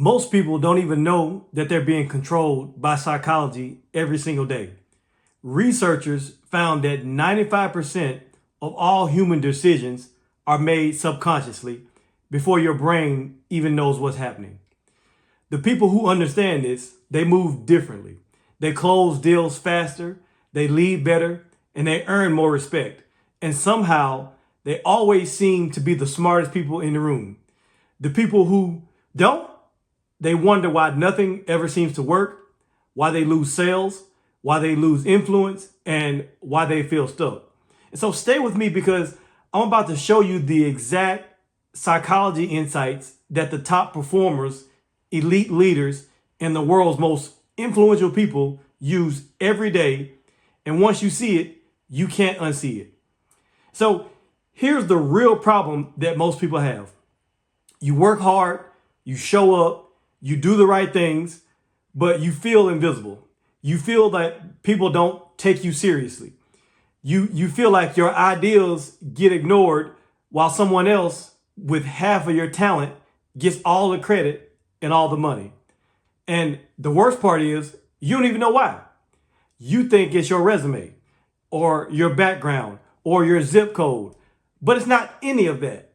Most people don't even know that they're being controlled by psychology every single day. Researchers found that 95% of all human decisions are made subconsciously before your brain even knows what's happening. The people who understand this, they move differently. They close deals faster, they lead better, and they earn more respect. And somehow, they always seem to be the smartest people in the room. The people who don't, they wonder why nothing ever seems to work, why they lose sales, why they lose influence, and why they feel stuck. And so stay with me because I'm about to show you the exact psychology insights that the top performers, elite leaders, and the world's most influential people use every day. And once you see it, you can't unsee it. So here's the real problem that most people have. You work hard, you show up, you do the right things, but you feel invisible. You feel that people don't take you seriously. You feel like your ideals get ignored while someone else with half of your talent gets all the credit and all the money. And the worst part is you don't even know why. You think it's your resume or your background or your zip code, but it's not any of that.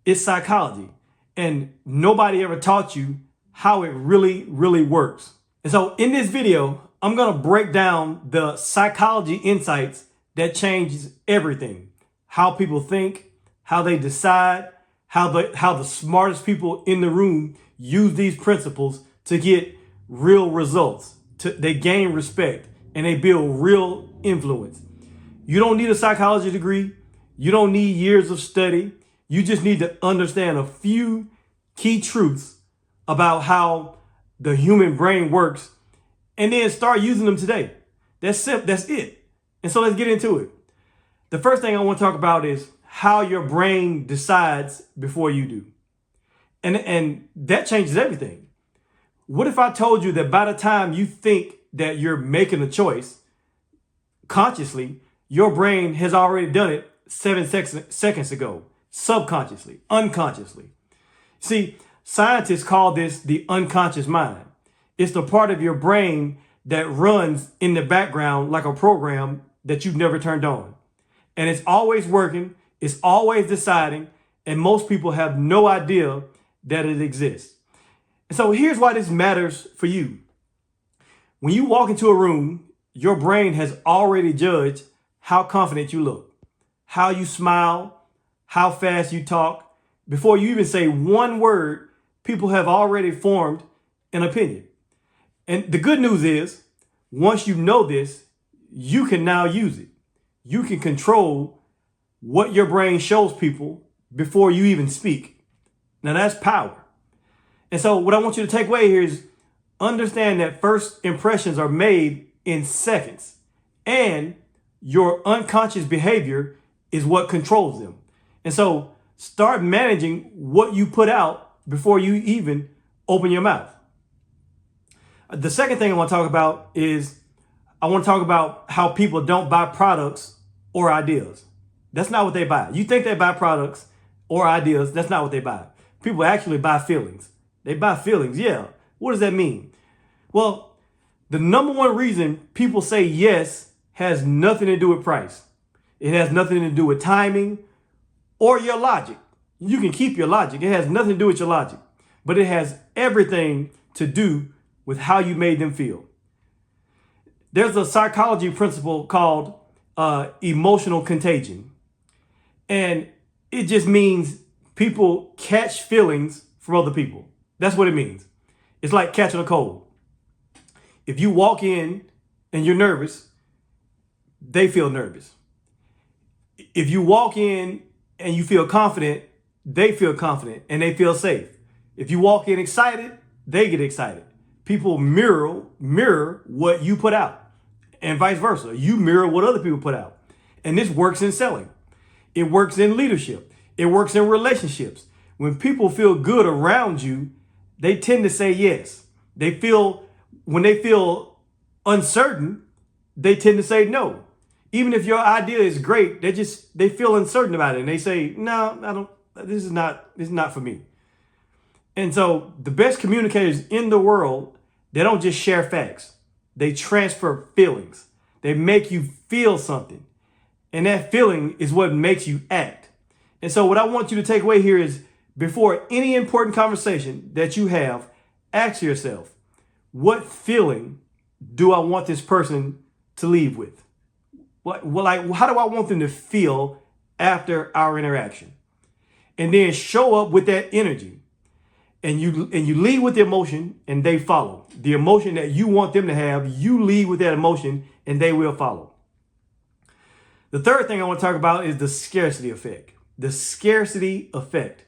It's psychology. And nobody ever taught you how it really, really works. And so in this video, I'm going to break down the psychology insights that changes everything. How people think, how they decide, how the smartest people in the room use these principles to get real results. They gain respect and they build real influence. You don't need a psychology degree. You don't need years of study. You just need to understand a few key truths about how the human brain works and then start using them today. That's it. And so let's get into it. The first thing I want to talk about is how your brain decides before you do. And that changes everything. What if I told you that by the time you think that you're making a choice consciously, your brain has already done it 7 seconds ago, subconsciously, unconsciously. See, scientists call this the unconscious mind. It's the part of your brain that runs in the background like a program that you've never turned on. And it's always working, it's always deciding, and most people have no idea that it exists. And so here's why this matters for you. When you walk into a room, your brain has already judged how confident you look, how you smile, how fast you talk. Before you even say one word, people have already formed an opinion. And the good news is, once you know this, you can now use it. You can control what your brain shows people before you even speak. Now that's power. And so what I want you to take away here is understand that first impressions are made in seconds, and your unconscious behavior is what controls them. And so start managing what you put out before you even open your mouth. The second thing I want to talk about is I want to talk about how people don't buy products or ideas. That's not what they buy. You think they buy products or ideas. That's not what they buy. People actually buy feelings. They buy feelings. Yeah. What does that mean? Well, the number one reason people say yes has nothing to do with price. It has nothing to do with timing or your logic. You can keep your logic. It has nothing to do with your logic, but it has everything to do with how you made them feel. There's a psychology principle called emotional contagion. And it just means people catch feelings from other people. That's what it means. It's like catching a cold. If you walk in and you're nervous, they feel nervous. If you walk in and you feel confident, they feel confident and they feel safe. If you walk in excited, they get excited. People mirror what you put out, and vice versa. You mirror what other people put out. And this works in selling. It works in leadership. It works in relationships. When people feel good around you, they tend to say yes. When they feel uncertain, they tend to say no. Even if your idea is great, they feel uncertain about it. And they say, no, I don't, this is not for me. And so the best communicators in the world, they don't just share facts. They transfer feelings. They make you feel something. And that feeling is what makes you act. And so what I want you to take away here is, before any important conversation that you have, ask yourself, what feeling do I want this person to leave with? How do I want them to feel after our interaction? And then show up with that energy. And you lead with the emotion and they follow. The emotion that you want them to have, you lead with that emotion and they will follow. The third thing I want to talk about is the scarcity effect. The scarcity effect.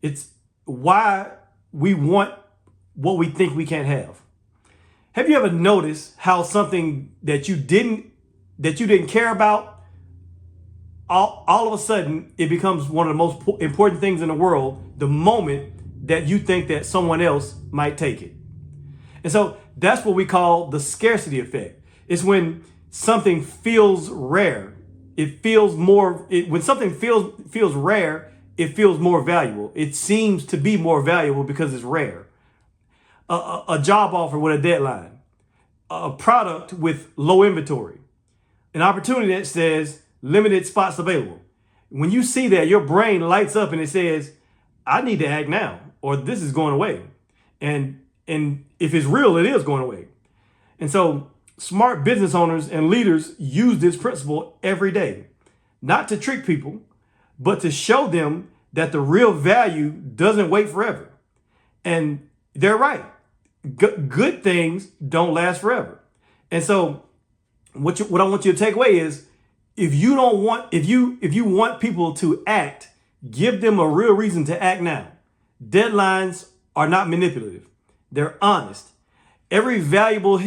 It's why we want what we think we can't have. Have you ever noticed how something that you didn't care about, all of a sudden it becomes one of the most important things in the world the moment that you think that someone else might take it? And so that's what we call the scarcity effect. It's when something feels rare. It feels more, when something feels rare, it feels more valuable. It seems to be more valuable because it's rare. A job offer with a deadline, a product with low inventory, an opportunity that says limited spots available. When you see that, your brain lights up and it says, I need to act now, or this is going away. And if it's real, it is going away. And so smart business owners and leaders use this principle every day, not to trick people, but to show them that the real value doesn't wait forever. And they're right. Good things don't last forever. And so what I want you to take away is, if you want people to act, give them a real reason to act now. Deadlines are not manipulative. They're honest. Every valuable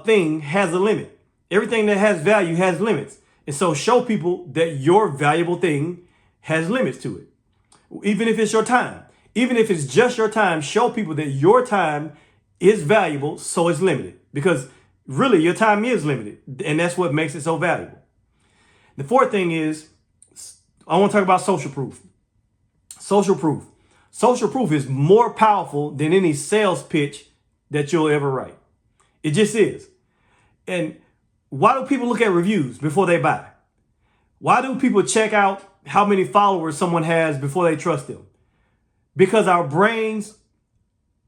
thing has a limit. Everything that has value has limits. And so show people that your valuable thing has limits to it. Even if it's your time, even if it's just your time, show people that your time is valuable, so it's limited, because really your time is limited. And that's what makes it so valuable. The fourth thing is, I want to talk about social proof. Social proof. Social proof is more powerful than any sales pitch that you'll ever write. It just is. And why do people look at reviews before they buy? Why do people check out how many followers someone has before they trust them? Because our brains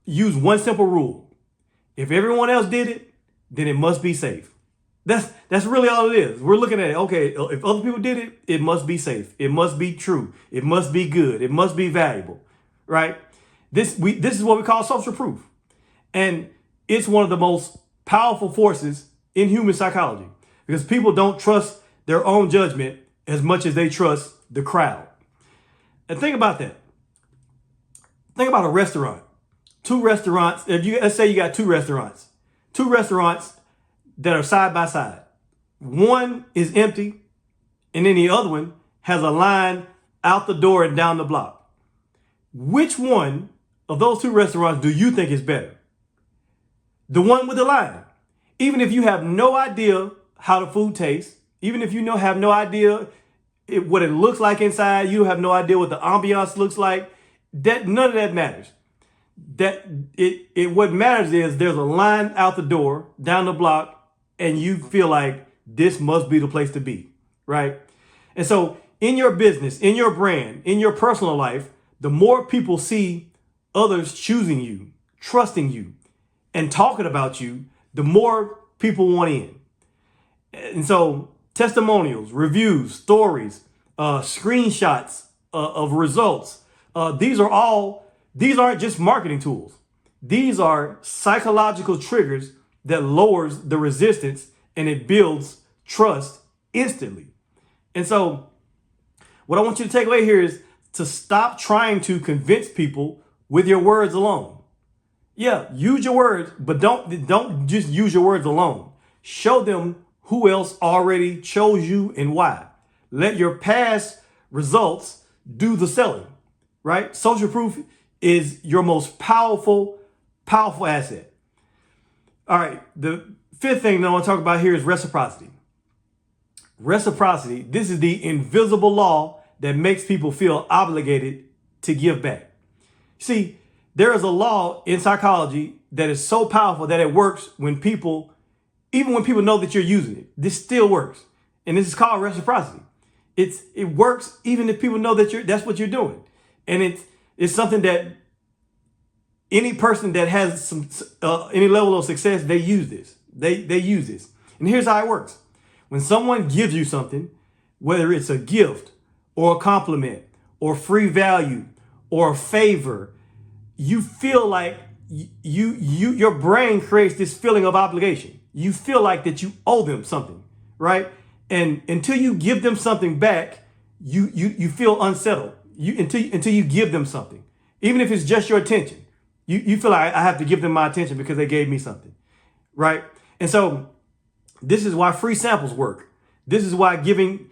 use one simple rule. If everyone else did it, then it must be safe. That's really all it is. We're looking at it. Okay, if other people did it, it must be safe. It must be true. It must be good. It must be valuable, right? This is what we call social proof. And it's one of the most powerful forces in human psychology, because people don't trust their own judgment as much as they trust the crowd. And think about that. Think about a restaurant. Two restaurants. Let's say you got two restaurants that are side by side. One is empty, and then the other one has a line out the door and down the block. Which one of those two restaurants do you think is better? The one with the line. Even if you have no idea how the food tastes, even if you have no idea what it looks like inside, you have no idea what the ambiance looks like, none of that matters. What matters is there's a line out the door, down the block, and you feel like this must be the place to be, right? And so in your business, in your brand, in your personal life, the more people see others choosing you, trusting you, and talking about you, the more people want in. And so testimonials, reviews, stories, screenshots of results, these aren't just marketing tools. These are psychological triggers that lowers the resistance and it builds trust instantly. And so what I want you to take away here is to stop trying to convince people with your words alone. Yeah, use your words, but don't just use your words alone. Show them who else already chose you and why. Let your past results do the selling, right? Social proof is your most powerful asset. All right, the fifth thing that I want to talk about here is reciprocity. Reciprocity, this is the invisible law that makes people feel obligated to give back. See, There is a law in psychology that is so powerful that it works even when people know that you're using it. This still works. And this is called reciprocity. It works even if people know that that's what you're doing. And it's something that any person that has any level of success, they use this. They use this. And here's how it works. When someone gives you something, whether it's a gift or a compliment or free value or a favor, you feel like your brain creates this feeling of obligation. You feel like that you owe them something, right? And until you give them something back, you feel unsettled. Until you give them something, even if it's just your attention, you feel like I have to give them my attention because they gave me something, right? And so this is why free samples work. This is why giving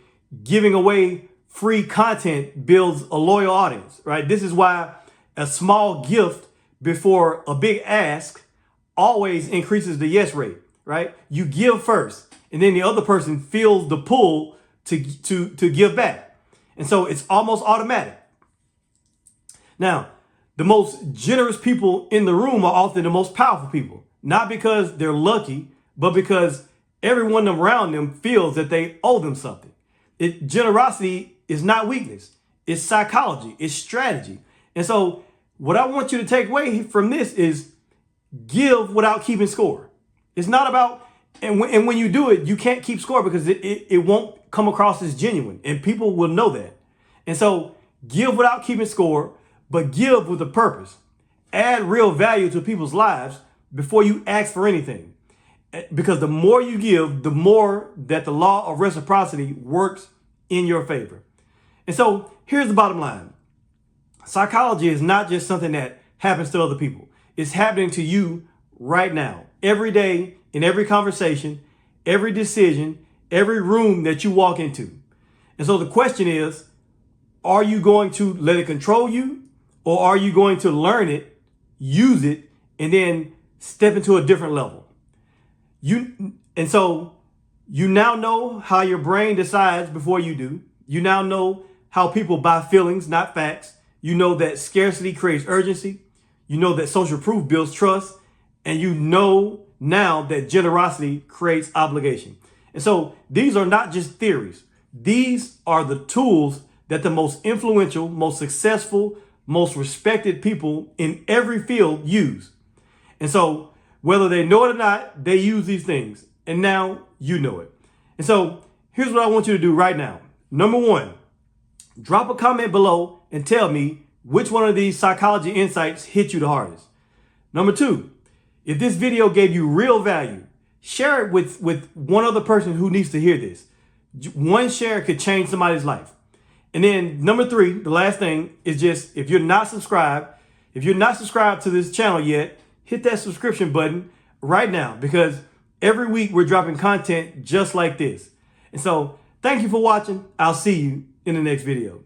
away free content builds a loyal audience, right? This is why a small gift before a big ask always increases the yes rate, right? You give first, and then the other person feels the pull to give back. And so it's almost automatic. Now, the most generous people in the room are often the most powerful people, not because they're lucky, but because everyone around them feels that they owe them something. Generosity is not weakness. It's psychology. It's strategy. And so what I want you to take away from this is give without keeping score. It's not about, and when you do it, you can't keep score because it won't come across as genuine, and people will know that. And so give without keeping score, but give with a purpose. Add real value to people's lives before you ask for anything. Because the more you give, the more that the law of reciprocity works in your favor. And so here's the bottom line. Psychology is not just something that happens to other people. It's happening to you right now, every day, in every conversation, every decision, every room that you walk into. And so the question is, are you going to let it control you, or are you going to learn it, use it, and then step into a different level? And so you now know how your brain decides before you do. You now know how people buy feelings, not facts. You know that scarcity creates urgency. You know that social proof builds trust. And you know now that generosity creates obligation. And so these are not just theories. These are the tools that the most influential, most successful, most respected people in every field use. And so whether they know it or not, they use these things. And now you know it. And so here's what I want you to do right now. Number one, drop a comment below and tell me which one of these psychology insights hit you the hardest. Number two, if this video gave you real value, share it with one other person who needs to hear this. One share could change somebody's life. And then number three, the last thing is just, if you're not subscribed to this channel yet, hit that subscription button right now, because every week we're dropping content just like this. And so thank you for watching. I'll see you in the next video.